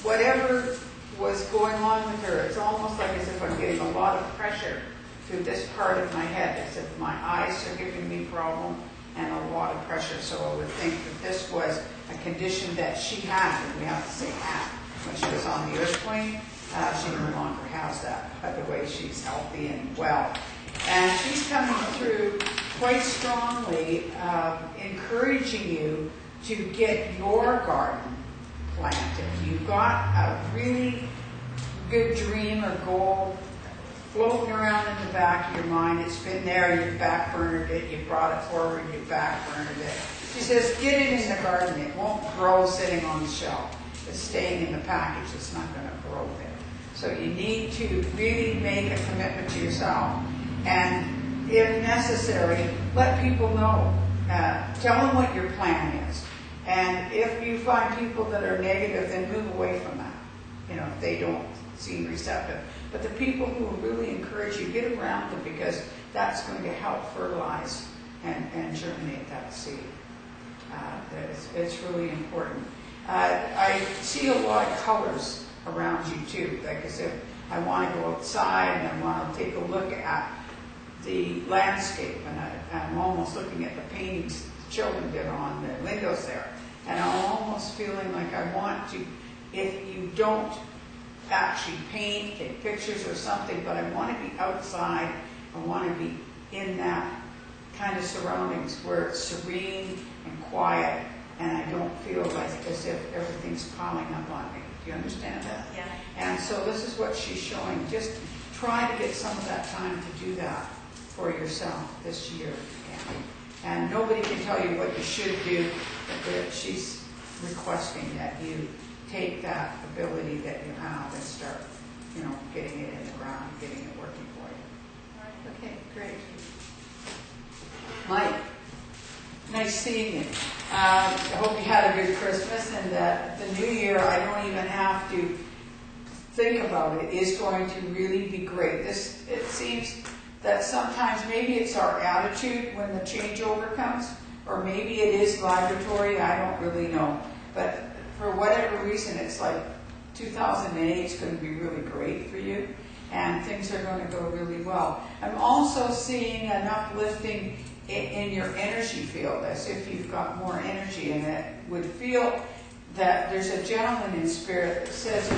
whatever was going on with her, it's almost like as if I'm getting a lot of pressure through this part of my head, as if my eyes are giving me problem and a lot of pressure. So I would think that this was a condition that she had, and we have to say had, when she was on the earth plane. She no longer has that. By the way, she's healthy and well. And she's coming through quite strongly, encouraging you to get your garden planted. You've got a really good dream or goal floating around in the back of your mind. It's been there, you've back-burnered it, you brought it forward, you back-burnered it. She says, get it in the garden. It won't grow sitting on the shelf. It's staying in the package. It's not going to grow there. So you need to really make a commitment to yourself. And if necessary, let people know. Tell them what your plan is. And if you find people that are negative, then move away from that. You know, if they don't seem receptive. But the people who really encourage you, get around them, because that's going to help fertilize and germinate that seed. It's really important. I see a lot of colors around you too. Like I said, I want to go outside and I want to take a look at the landscape, and I'm almost looking at the paintings the children did on the windows there. And I'm almost feeling like I want to, if you don't actually paint, take pictures or something, but I want to be outside. I want to be in that kind of surroundings where it's serene and quiet, and I don't feel like as if everything's piling up on me. Do you understand that? Yeah. And so this is what she's showing. Just try to get some of that time to do that for yourself this year. And nobody can tell you what you should do, but she's requesting that you take that ability that you have and start, you know, getting it in the ground, getting it working for you. Okay, great. Mike, nice seeing you. I hope you had a good Christmas, and that the new year, I don't even have to think about it, is going to really be great. It seems that sometimes maybe it's our attitude when the changeover comes, or maybe it is vibratory, I don't really know. But for whatever reason, it's like 2008 is going to be really great for you, and things are going to go really well. I'm also seeing an uplifting in your energy field, as if you've got more energy, and it would feel that there's a gentleman in spirit that says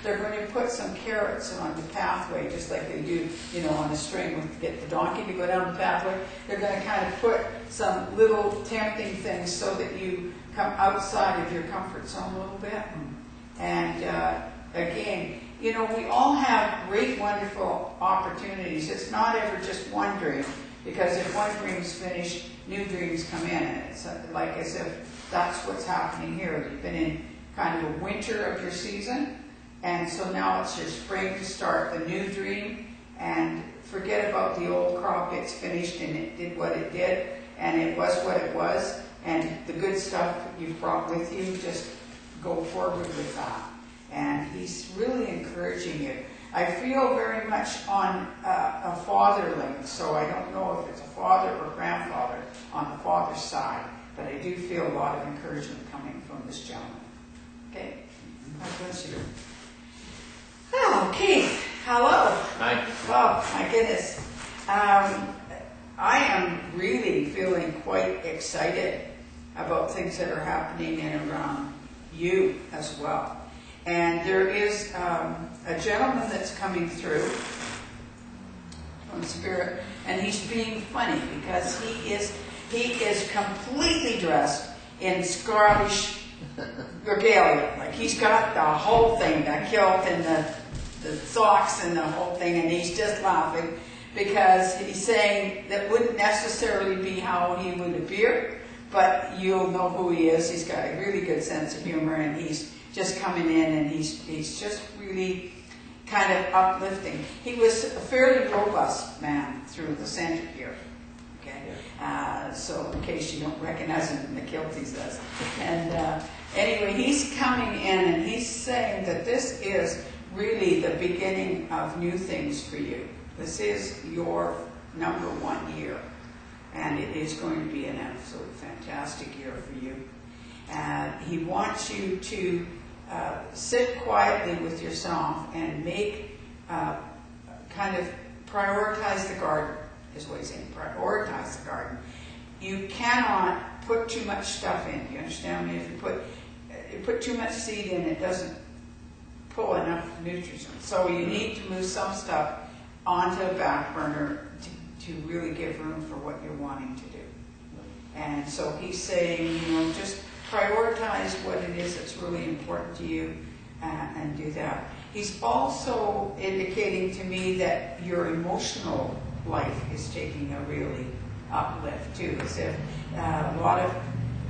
they're going to put some carrots on the pathway, just like they do, you know, on a string when you get the donkey to go down the pathway. They're going to kind of put some little tempting things so that you come outside of your comfort zone a little bit. And again, you know, we all have great, wonderful opportunities. It's not ever just one dream, because if one dream's finished, new dreams come in. And it's like as if that's what's happening here. You've been in kind of a winter of your season, and so now it's your spring to start the new dream, and forget about the old crop. It's finished, and it did what it did, and it was what it was, and the good stuff you've brought with you, just go forward with that. And he's really encouraging you. I feel very much on a father link, so I don't know if it's a father or grandfather on the father's side, but I do feel a lot of encouragement coming from this gentleman. Okay? God bless you. Oh, Keith, hello. Hi. Oh, my goodness. I am really feeling quite excited about things that are happening in and around you as well. And there is a gentleman that's coming through from Spirit, and he's being funny because he is completely dressed in Scottish regalia. Like, he's got the whole thing, the kilt and the socks and the whole thing, and he's just laughing because he's saying that wouldn't necessarily be how he would appear, but you'll know who he is. He's got a really good sense of humor, and he's just coming in, and he's just really kind of uplifting. He was a fairly robust man through the center here. Okay, so in case you don't recognize him in the kilt, he says. And anyway, he's coming in, and he's saying that this is really the beginning of new things for you. This is your number one year, and it is going to be an absolute fantastic year for you. And he wants you to sit quietly with yourself and make kind of prioritize the garden, is what he's saying. Prioritize the garden. You cannot put too much stuff in. You understand me? If you put too much seed in, it doesn't pull enough nutrients. So you need to move some stuff onto the back burner to really give room for what you're wanting to do. And so he's saying, just prioritize what it is that's really important to you and do that. He's also indicating to me that your emotional life is taking a really uplift too, as if a lot of,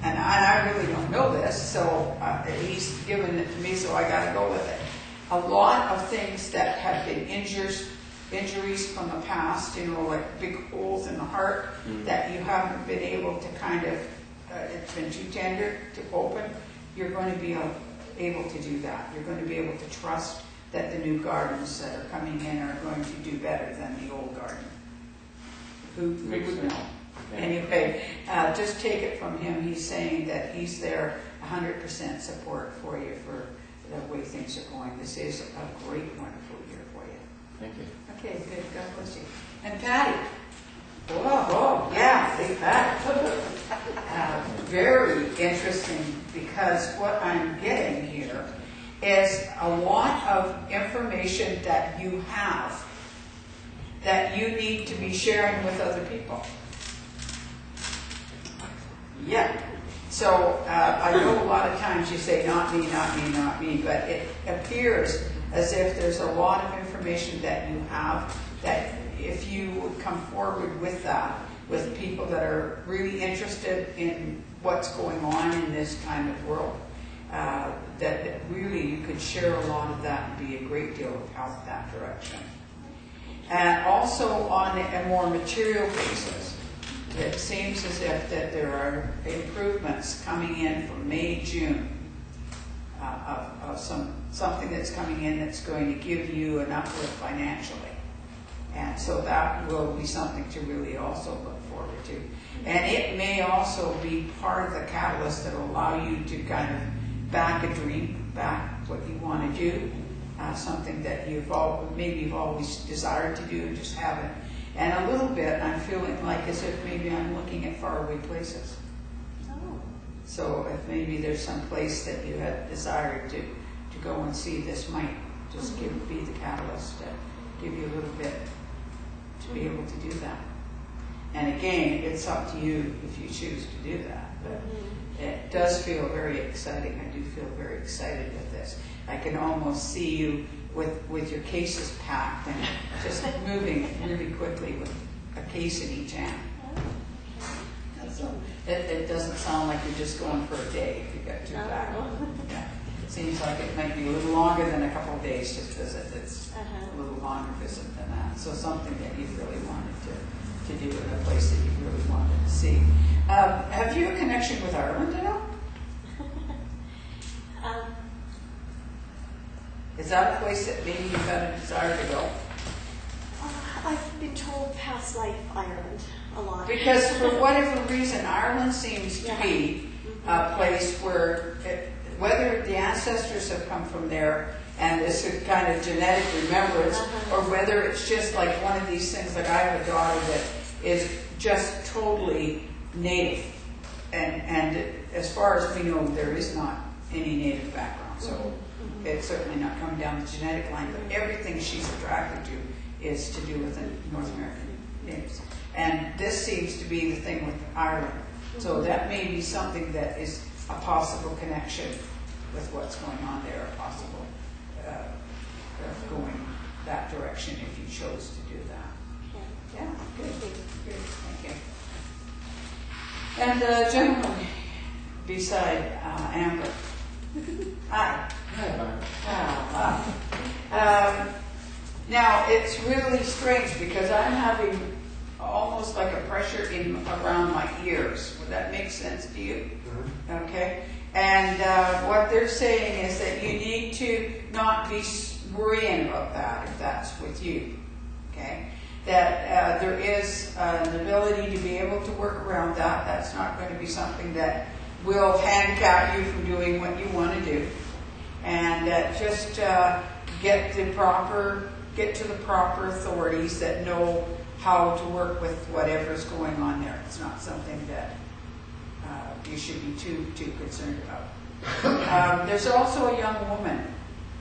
and I really don't know this, so he's given it to me, so I got to go with it. A lot of things that have been injuries from the past, like big holes in the heart that you haven't been able to kind of, it's been too tender to open, you're going to be able to do that. You're going to be able to trust that the new gardens that are coming in are going to do better than the old garden. Who would know? Anyway, just take it from him. He's saying that he's there 100% support for you for the way things are going. This is a great, wonderful year for you. Thank you. Okay, good. God bless you. And Patty. Oh, yeah, big Patty. Very interesting, because what I'm getting here is a lot of information that you have that you need to be sharing with other people. Yeah. So I know a lot of times you say, not me, not me, not me, but it appears as if there's a lot of information that you have that if you would come forward with that, with people that are really interested in what's going on in this kind of world, that really you could share a lot of that and be a great deal of help that direction. And also on a more material basis, it seems as if that there are improvements coming in from May, June, of something that's coming in that's going to give you an uplift financially. And so that will be something to really also look forward to. And it may also be part of the catalyst that will allow you to kind of back a dream, back what you want to do, something that you've always desired to do and just haven't. And a little bit, I'm feeling like as if maybe I'm looking at faraway places. Oh. So if maybe there's some place that you had desired to go and see, this might just be the catalyst to give you a little bit to be able to do that. And again, it's up to you if you choose to do that. But it does feel very exciting. I do feel very excited with this. I can almost see you with your cases packed and just moving really quickly with a case in each hand. So it doesn't sound like you're just going for a day if you got two back. Yeah. It seems like it might be a little longer than a couple of days just visit. It's a little longer visit than that. So something that you really wanted to do in a place that you really wanted to see. Have you a connection with Ireland at all? Is that a place that maybe you've got a desire to go? I've been told past life Ireland a lot. Because for whatever reason, Ireland seems to be a place where, whether the ancestors have come from there and it's a kind of genetic remembrance, or whether it's just like one of these things, like I have a daughter that is just totally native. And as far as we know, there is not any native background. So it's certainly not coming down the genetic line, but everything she's attracted to is to do with the North American natives. And this seems to be the thing with Ireland. So that may be something that is a possible connection with what's going on there, a possible going that direction if you chose to do that. Yeah, good. Good, thank you. And the gentleman beside Amber. Hi. Now, it's really strange because I'm having almost like a pressure around my ears. Would that make sense to you? Okay. And what they're saying is that you need to not be worrying about that if that's with you. Okay. That there is an ability to be able to work around that. That's not going to be something that will handicap you from doing what you want to do. And just get the proper get to the proper authorities that know how to work with whatever's going on there. It's not something that you should be too concerned about. There's also a young woman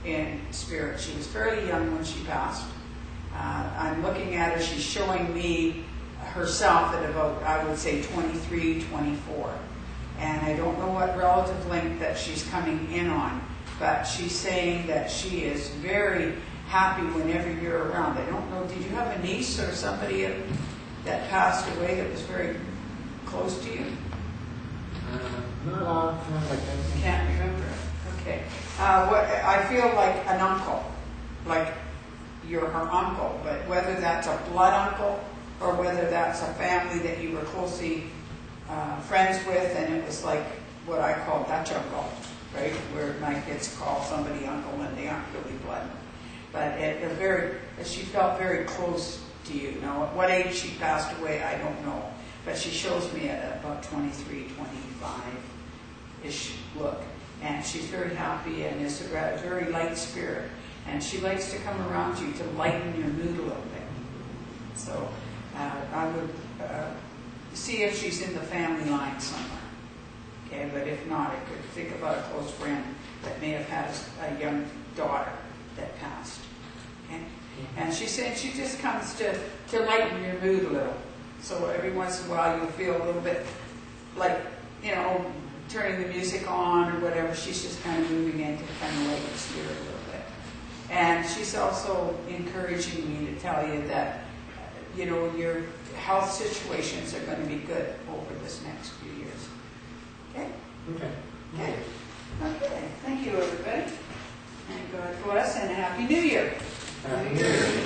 in spirit. She was fairly young when she passed. I'm looking at her. She's showing me herself at about, I would say, 23, 24. And I don't know what relative link that she's coming in on, but she's saying that she is very happy whenever you're around. I don't know, did you have a niece or somebody that passed away that was very close to you? Not offhand, I can't. Can't remember. Okay. What I feel like an uncle, like you're her uncle, but whether that's a blood uncle or whether that's a family that you were closely friends with, and it was like what I call Dutch uncle, right? Where my kids call somebody uncle and they aren't really blood. But she felt very close to you. Now, at what age she passed away, I don't know. But she shows me at about 23, 25-ish look. And she's very happy and is a very light spirit. And she likes to come around you to lighten your mood a little bit. So I would see if she's in the family line somewhere. Okay, but if not, I could think about a close friend that may have had a young daughter that passed. Okay? And she's saying she just comes to lighten your mood a little. So every once in a while you'll feel a little bit like, turning the music on or whatever. She's just kind of moving in to kind of lighten your spirit a little bit. And she's also encouraging me to tell you that, your health situations are going to be good over this next few years. Okay? Okay. Okay. Okay. Thank you, everybody. And God bless and Happy New Year. Happy New Year.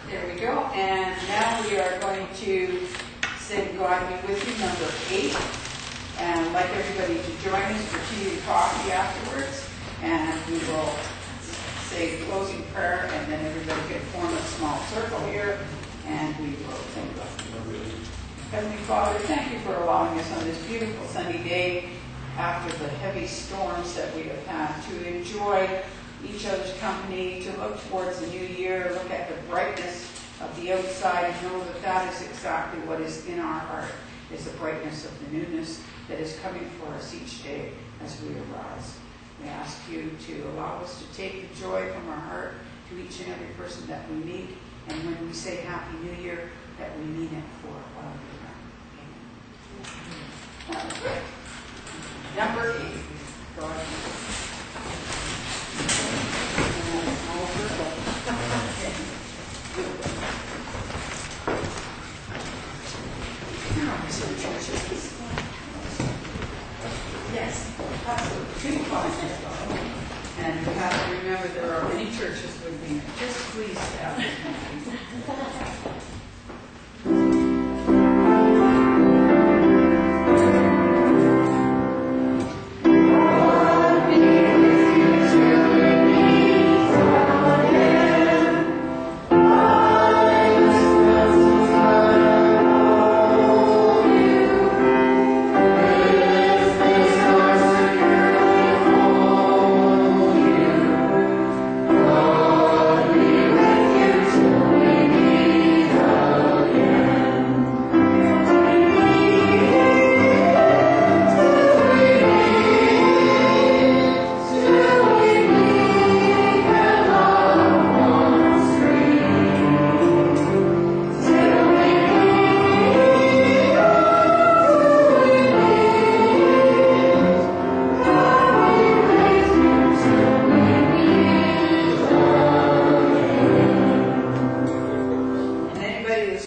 There we go. And now we are going to sing God Be With You, number 8. And I'd like everybody to join us for tea and coffee afterwards. And we will say the closing prayer, and then everybody can form a small circle here, and we will think about it. Heavenly Father, thank you for allowing us on this beautiful sunny day after the heavy storms that we have had to enjoy each other's company, to look towards the new year, look at the brightness of the outside, and know that that is exactly what is in our heart, is the brightness of the newness that is coming for us each day as we arise. We ask you to allow us to take the joy from our heart to each and every person that we meet, and when we say Happy New Year, that we mean it for all year round. Amen. Number 8. God.